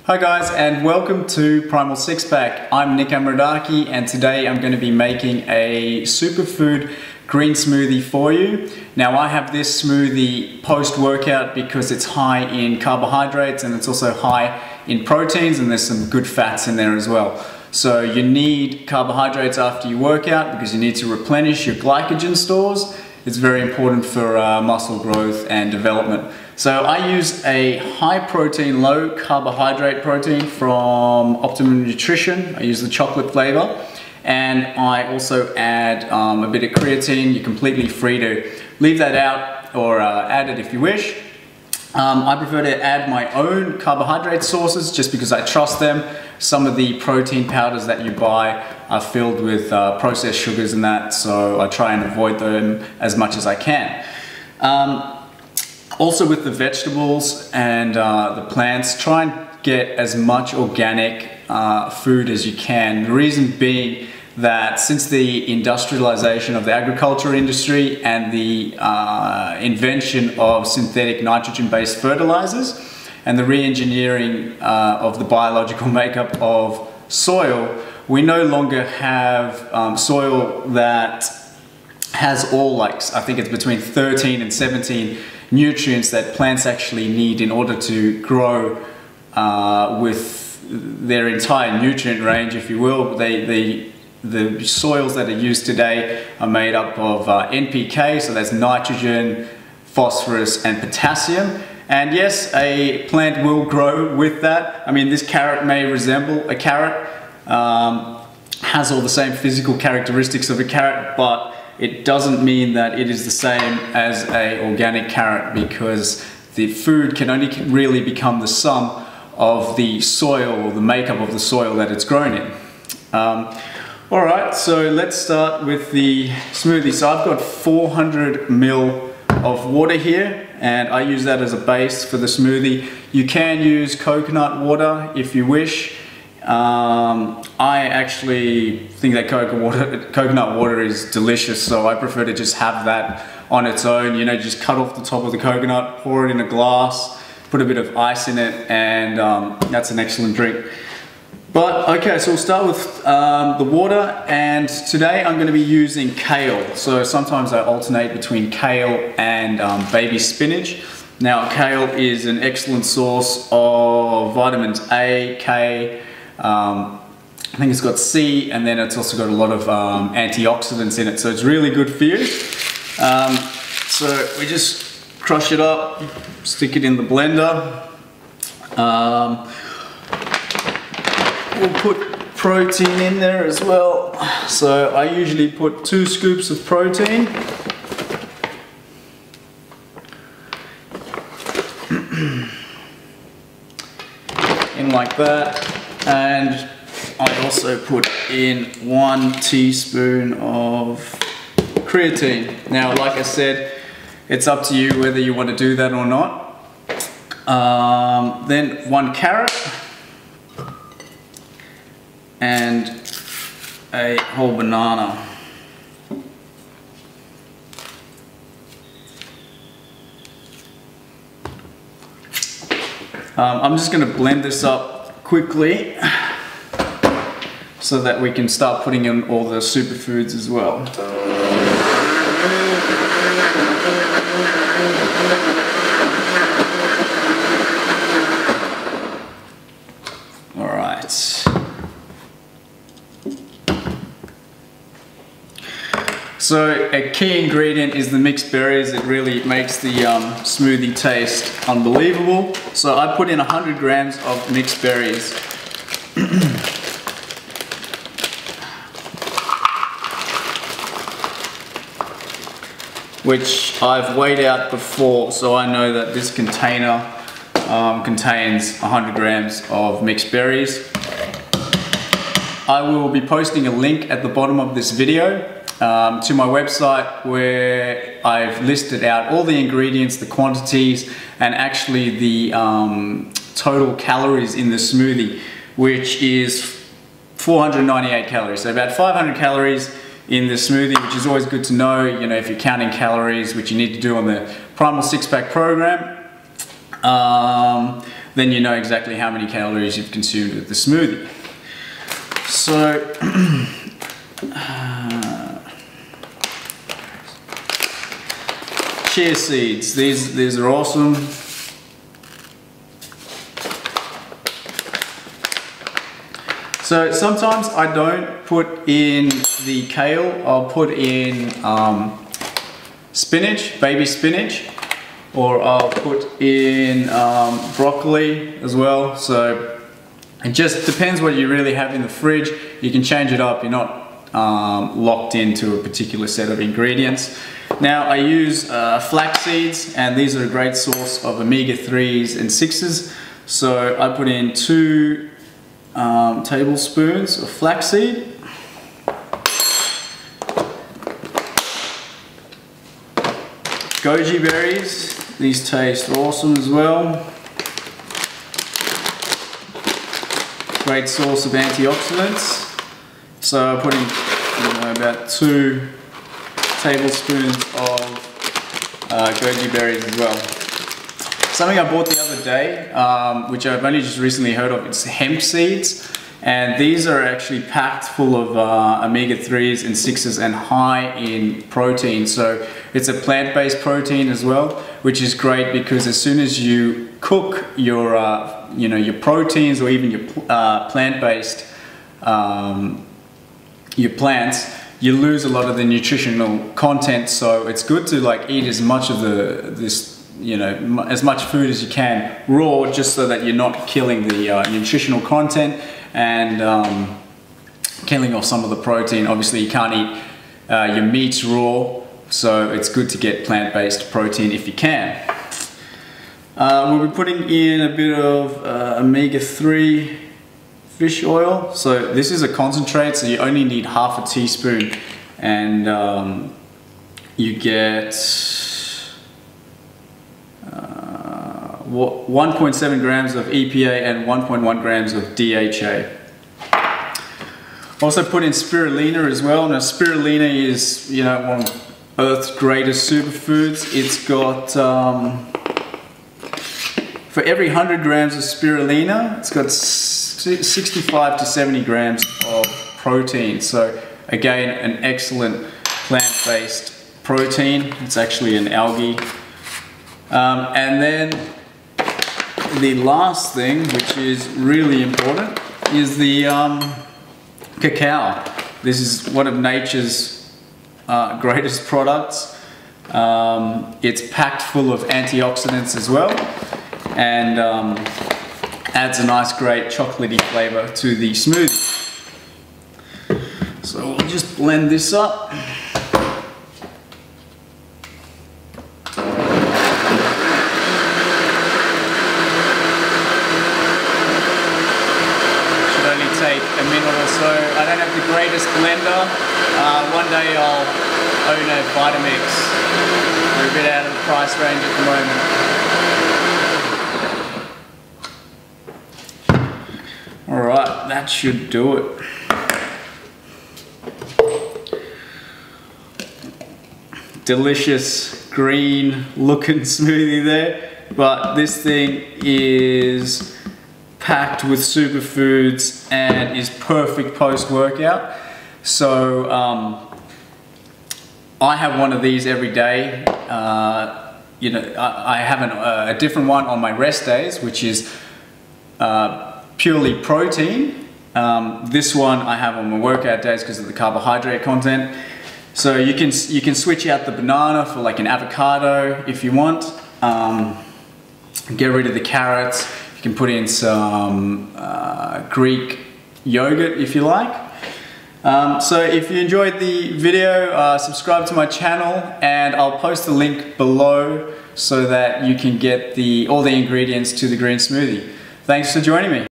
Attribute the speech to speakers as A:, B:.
A: Hi guys, and welcome to Primal Six Pack. I'm Nick Amradaki, and today I'm going to be making a superfood green smoothie for you. Now I have this smoothie post-workout because it's high in carbohydrates and it's also high in proteins, and there's some good fats in there as well. So you need carbohydrates after you work out because you need to replenish your glycogen stores. It's very important for muscle growth and development. So I use a high protein, low carbohydrate protein from Optimum Nutrition. I use the chocolate flavor, and I also add a bit of creatine. You're completely free to leave that out or add it if you wish. I prefer to add my own carbohydrate sources just because I trust them. Some of the protein powders that you buy are filled with processed sugars and that, so I try and avoid them as much as I can. Also with the vegetables and the plants, try and get as much organic food as you can. The reason being that since the industrialization of the agriculture industry and the invention of synthetic nitrogen-based fertilizers and the re-engineering of the biological makeup of soil, we no longer have soil that has all, like, I think it's between 13 and 17 nutrients that plants actually need in order to grow with their entire nutrient range, if you will. The soils that are used today are made up of NPK, so that's nitrogen, phosphorus and potassium. And yes, a plant will grow with that. I mean, this carrot may resemble a carrot, has all the same physical characteristics of a carrot, but it doesn't mean that it is the same as an organic carrot, because the food can only really become the sum of the soil or the makeup of the soil that it's grown in. Alright, so let's start with the smoothie. So I've got 400 ml of water here, and I use that as a base for the smoothie. You can use coconut water if you wish. I actually think that coconut water is delicious, so I prefer to just have that on its own. You know, just cut off the top of the coconut, pour it in a glass, put a bit of ice in it, and that's an excellent drink. But okay, so we'll start with the water, and today I'm going to be using kale. So sometimes I alternate between kale and baby spinach. Now kale is an excellent source of vitamins A, K, I think it's got C, and then it's also got a lot of antioxidants in it, so it's really good for you. So we just crush it up, stick it in the blender. We'll put protein in there as well. So I usually put 2 scoops of protein. In like that. And I also put in 1 teaspoon of creatine. Now, like I said, it's up to you whether you want to do that or not. Then 1 carrot and a whole banana. I'm just going to blend this up quickly so that we can start putting in all the superfoods as well. Alright. So a key ingredient is the mixed berries. It really makes the smoothie taste unbelievable. So I put in 100 grams of mixed berries. Which I've weighed out before, so I know that this container contains 100 grams of mixed berries. I will be posting a link at the bottom of this video to my website where I've listed out all the ingredients, the quantities, and actually the total calories in the smoothie, which is 498 calories. So about 500 calories in the smoothie, which is always good to know, you know, if you're counting calories, which you need to do on the Primal Six Pack program. then you know exactly how many calories you've consumed with the smoothie. So, chia seeds, these are awesome. So sometimes I don't put in the kale, I'll put in spinach, baby spinach, or I'll put in broccoli as well. So it just depends what you really have in the fridge. You can change it up, you're not locked into a particular set of ingredients. Now I use flax seeds, and these are a great source of omega-3s and 6s. So I put in 2 tablespoons of flaxseed. Goji berries, these taste awesome as well. Great source of antioxidants. So I put in about 2 tablespoons of goji berries as well. Something I bought the other day, which I've only just recently heard of, it's hemp seeds. And these are actually packed full of omega-3s and 6s and high in protein. So it's a plant-based protein as well, which is great because as soon as you cook your, your proteins or even your plant-based, your plants, you lose a lot of the nutritional content. So it's good to like eat as much of as much food as you can raw, just so that you're not killing the nutritional content and killing off some of the protein. Obviously you can't eat your meats raw, so it's good to get plant-based protein if you can. We'll be putting in a bit of omega-3 fish oil. So this is a concentrate, so you only need half a teaspoon, and you get 1.7 grams of EPA and 1.1 grams of DHA. Also put in spirulina as well. Now spirulina is, one of Earth's greatest superfoods. It's got, for every 100 grams of spirulina, it's got 65 to 70 grams of protein. So again, an excellent plant-based protein. It's actually an algae. And then the last thing, which is really important, is the cacao. This is one of nature's greatest products. It's packed full of antioxidants as well, and adds a nice, great chocolatey flavor to the smoothie. So we'll just blend this up. Take a minute or so. I don't have the greatest blender. One day I'll own a Vitamix. We're a bit out of the price range at the moment. Alright, that should do it. Delicious green looking smoothie there, but this thing is packed with superfoods and is perfect post-workout. So I have one of these every day. I have a different one on my rest days, which is purely protein. This one I have on my workout days because of the carbohydrate content. So you can switch out the banana for like an avocado if you want. Get rid of the carrots. You can put in some Greek yogurt if you like. So if you enjoyed the video, subscribe to my channel, and I'll post a link below so that you can get all the ingredients to the green smoothie. Thanks for joining me.